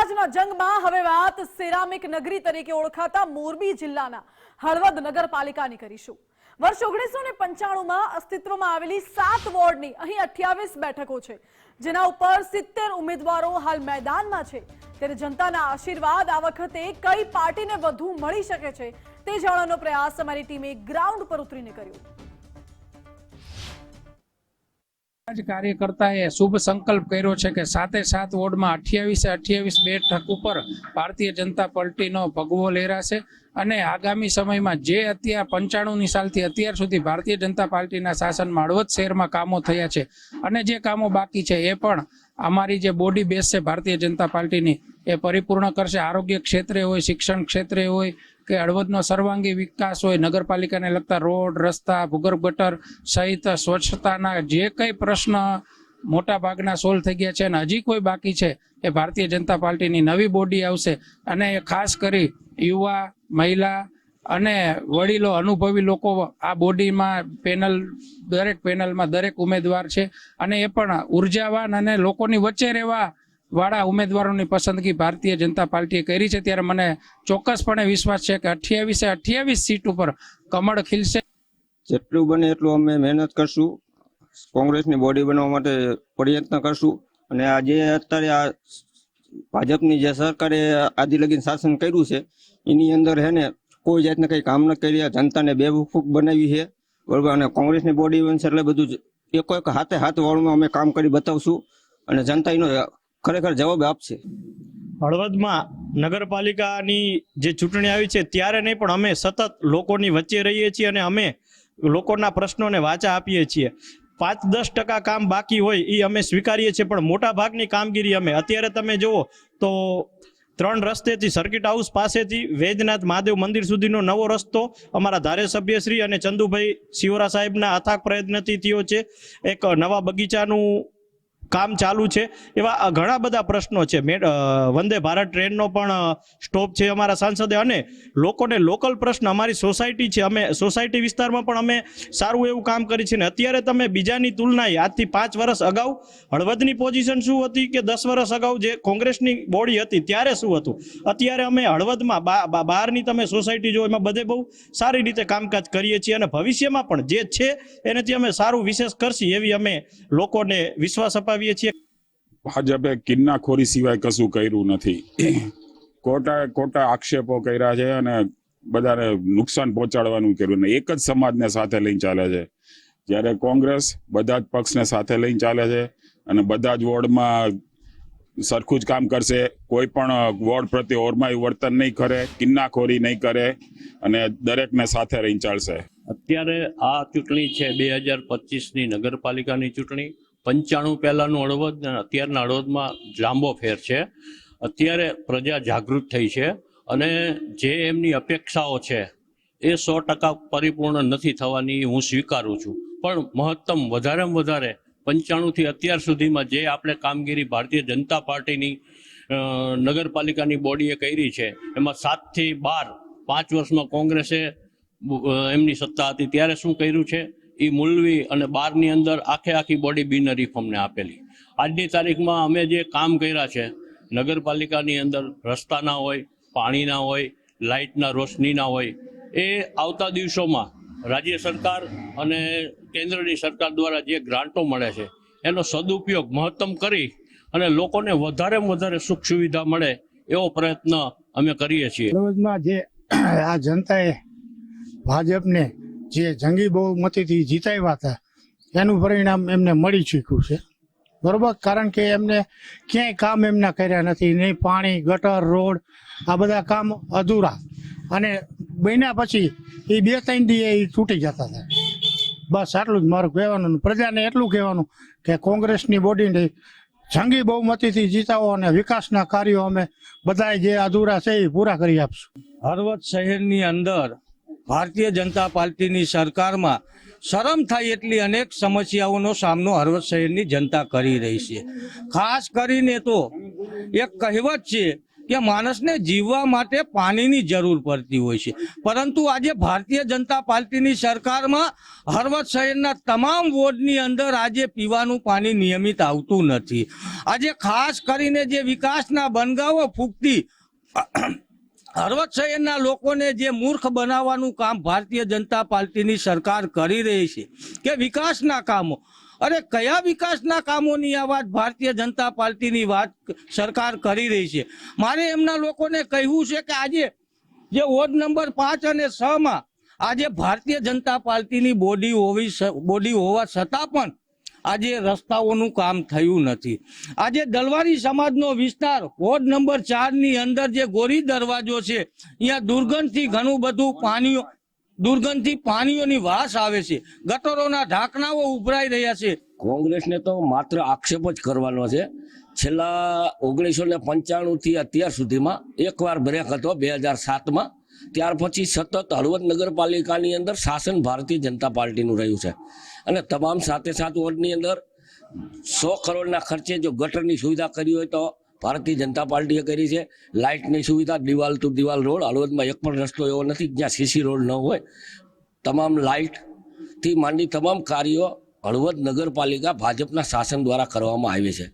કામકાજના જંગમાં હવે વાત સિરામિક નગરી તરીકે ઓળખાતા મોરબી જિલ્લાના હળવદ નગરપાલિકાની કરીશું। વર્ષ 1995માં અસ્તિત્વમાં આવેલી 7 વોર્ડની અહીં 28 બેઠકો છે, જેના ઉપર 70 ઉમેદવારો હાલ મેદાનમાં છે। ત્યારે જનતાના આશીર્વાદ આ વખતે કઈ પાર્ટીને વધુ મળી શકે છે તે જાણવાનો પ્રયાસ અમારી ટીમે ગ્રાઉન્ડ પર ઉતરીને કર્યો। કાર્યકર્તાએ શુભ સંકલ્પ કર્યો છે કે 7 વોર્ડમાં 28 બેઠક ઉપર ભારતીય જનતા પાર્ટીનો ભગવો લહેરાશે અને આગામી સમયમાં જે અત્યાર 95ની સાલથી અત્યાર સુધી ભારતીય જનતા પાર્ટીના શાસનમાં હળવદ શહેરમાં કામો થયા છે અને જે કામો બાકી છે એ પણ અમારી જે બોડી બેઝ છે ભારતીય જનતા પાર્ટીની એ પરિપૂર્ણ કરશે। આરોગ્ય ક્ષેત્રે હોય, શિક્ષણ ક્ષેત્રે હોય કે હળવદનો સર્વાંગી વિકાસ હોય, નગરપાલિકાને લગતા રોડ, રસ્તા, ભૂગર્ભ ગટર સહિત સ્વચ્છતાના જે કંઈ પ્રશ્ન મોટા ભાગના સોલ્વ થઈ ગયા છે અને હજી કોઈ બાકી છે એ ભારતીય જનતા પાર્ટીની નવી બોડી આવશે અને એ ખાસ કરી યુવા, મહિલા અને વડીલો, અનુભવી લોકો આ બોડીમાં દરેક પેનલમાં દરેક ઉમેદવાર છે અને એ પણ ઉર્જાવાન અને લોકોની વચ્ચે રહેવા વાળા ઉમેદવારોની પસંદગી ભારતીય જનતા પાર્ટીએ કરી છે। ત્યારે મને ચોક્કસપણે વિશ્વાસ છે કે 28 સીટ ઉપર કમળ ખીલશે। જેટલું બને એટલું અમે મહેનત કરશું, કોંગ્રેસની બોડી બનાવવા માટે પ્રયત્ન કરશું અને આ જે અત્યારે આ ભાજપની જે સરકારે આદિ લગીન શાસન કર્યું છે એની અંદર હે ને કોઈ જાતના કંઈ કામ ન કર્યા, જનતાને બેવકૂફ બનાવી છે બરોબર। અને કોંગ્રેસની બોડી બનશે એટલે બધું એક હાથે વાળમાં અમે કામ કરી બતાવશું અને જનતા એનો ખરેખર જવાબ આપશે। હળવદમાં નગરપાલિકાની જે ચૂંટણી આવી છે ત્યારે નહીં પણ અમે સતત લોકોની વચ્ચે રહીએ છીએ અને અમે લોકોના પ્રશ્નોને વાચા આપીએ છીએ। 5-10% કામ બાકી હોય એ અમે સ્વીકારીએ છીએ, પણ મોટા ભાગની કામગીરી અમે અત્યારે તમે જુઓ તો 3 રસ્તેથી સર્કિટ હાઉસ પાસેથી વૈદ્યનાથ મહાદેવ મંદિર સુધીનો નવો રસ્તો અમારા ધારાસભ્યશ્રી અને ચંદુભાઈ શિવરા સાહેબના અથાગ પ્રયત્નથી થયો છે। એક નવા બગીચાનું કામ ચાલુ છે। એવા ઘણા બધા પ્રશ્નો છે। વંદે ભારત ટ્રેનનો પણ સ્ટોપ છે અમારા સાંસદે અને લોકોને લોકલ પ્રશ્ન અમારી સોસાયટી છે, અમે સોસાયટી વિસ્તારમાં પણ અમે સારું એવું કામ કરી છે। ને અત્યારે તમે બીજાની તુલનાએ આજથી 5 વર્ષ અગાઉ હળવદની પોઝિશન શું હતી કે 10 વર્ષ અગાઉ જે કોંગ્રેસની બોડી હતી ત્યારે શું હતું, અત્યારે અમે હળવદમાં બહારની તમે સોસાયટી જો એમાં બધે બહુ સારી રીતે કામકાજ કરીએ છીએ અને ભવિષ્યમાં પણ જે છે એનાથી અમે સારું વિશેષ કરશી એવી અમે લોકોને વિશ્વાસ અપાવીએ। ભાજપે કિન્નાખોરી સિવાય કશું કર્યું નથી। ખોટા આક્ષેપો કર્યા છે અને બધાને નુકસાન પહોંચાડવાનું કર્યું ને એક જ સમાજને સાથે લઈને ચાલે છે, જ્યારે કોંગ્રેસ બધા જ પક્ષને સાથે લઈને ચાલે છે અને બધા જ વોર્ડમાં સરખું જ કામ કરશે। કોઈ પણ વોર્ડ પ્રત્યે ઓરમાયું વર્તન નહીં કરે, કિન્નાખોરી નહીં કરે અને દરેકને સાથે રહીને ચાલશે। અત્યારે આ ચૂંટણી છે 2025ની નગરપાલિકાની ચૂંટણી। 95 પહેલાનું હળવદ અને અત્યારના હળવદમાં લાંબો ફેર છે। અત્યારે પ્રજા જાગૃત થઈ છે અને જે એમની અપેક્ષાઓ છે એ 100% પરિપૂર્ણ નથી થવાની હું સ્વીકારું છું, પણ મહત્તમ વધારેમાં વધારે 95થી અત્યાર સુધીમાં જે આપણે કામગીરી ભારતીય જનતા પાર્ટીની નગરપાલિકાની બોડીએ કરી છે એમાં 7 થી 12 5 વર્ષમાં કોંગ્રેસે એમની સત્તા હતી ત્યારે શું કર્યું છે એ મૂલવી અને 12ની અંદર આખી બોડી બિન રિફોર્મને આપેલી। આજની તારીખમાં અમે જે કામ કર્યા છે નગરપાલિકાની અંદર, રસ્તાના હોય, પાણીના હોય, લાઇટના, રોશનીના હોય, એ આવતા દિવસોમાં રાજ્ય સરકાર અને કેન્દ્રની સરકાર દ્વારા જે ગ્રાન્ટો મળે છે એનો સદુપયોગ મહત્તમ કરી અને લોકોને વધારેમાં વધારે સુખ સુવિધા મળે એવો પ્રયત્ન અમે કરીએ છીએ। હળવદમાં જે આ જનતાએ ભાજપને જે જંગી બહુમતીથી જીતાવ્યા હતા એનું પરિણામ એમને મળી ચૂક્યું છે બરોબર। કારણ કે એમને ક્યાંય કામ એમના કર્યા નથી, નહીં પાણી, ગટર, રોડ, આ બધા કામ અધૂરા અને બન્યા પછી એ 2-3 દી એ તૂટી જતા હતા। બસ આટલું જ મારું કહેવાનું। પ્રજાને એટલું કહેવાનું કે કોંગ્રેસની બોડીને જંગી બહુમતીથી જીતાવો અને વિકાસના કાર્યો અમે બધા જે અધૂરા છે એ પૂરા કરી આપશું। હળવદ શહેરની અંદર ભારતીય જનતા પાર્ટીની સરકારમાં શરમ થાય એટલી અનેક સમસ્યાઓનો સામનો હળવદ શહેરની જનતા કરી રહી છે। ખાસ કરીને તો એક કહેવત છે કે માણસને જીવવા માટે પાણીની જરૂર પડતી હોય છે, પરંતુ આજે ભારતીય જનતા પાર્ટીની સરકારમાં હળવદ શહેરના તમામ વોર્ડની અંદર આજે પીવાનું પાણી નિયમિત આવતું નથી. આજે ખાસ કરીને જે વિકાસના બનગાવો ફૂંકતી હળવદ શહેરના લોકોને જે મૂર્ખ બનાવવાનું કામ ભારતીય જનતા પાર્ટીની સરકાર કરી રહી છે કે વિકાસના કામો, અરે કયા વિકાસના કામોની આ વાત ભારતીય જનતા પાર્ટીની વાત સરકાર કરી રહી છે. મારે એમના લોકોને કહેવું છે કે આજે જે વોર્ડ નંબર 5 અને 6 માં આજે ભારતીય જનતા પાર્ટીની બોડી હોવા છતાં પણ આજે રસ્તાઓનું કામ થયું નથી. આજે દલવારી સમાજનો વિસ્તાર વોર્ડ નંબર 4 ની અંદર જે ગોરી દરવાજો છે, અહીંયા દુર્ગંધથી ઘણું બધું પાણીઓની વાસ આવે છે, ગટરોના ઢાંકણાઓ ઉભરાઈ રહ્યા છે. કોંગ્રેસને તો માત્ર આક્ષેપ જ કરવાનો છે. છેલ્લા 1995 થી અત્યાર સુધીમાં એકવાર બ્રેક હતો 2007માં, ત્યાર પછી સતત હળવદ નગરપાલિકાની અંદર શાસન ભારતીય જનતા પાર્ટીનું રહ્યું છે અને તમામ 7 વોર્ડની અંદર 100 કરોડના ખર્ચે જો ગટરની સુવિધા કરી હોય તો ભારતીય જનતા પાર્ટીએ કરી છે. લાઇટની સુવિધા દિવાલ ટુ દિવાલ રોડ, હળવદમાં એક પણ રસ્તો એવો નથી જ્યાં સીસી રોડ ન હોય. તમામ લાઇટથી માંડી તમામ કાર્યો હળવદ નગરપાલિકા ભાજપના શાસન દ્વારા કરવામાં આવે છે.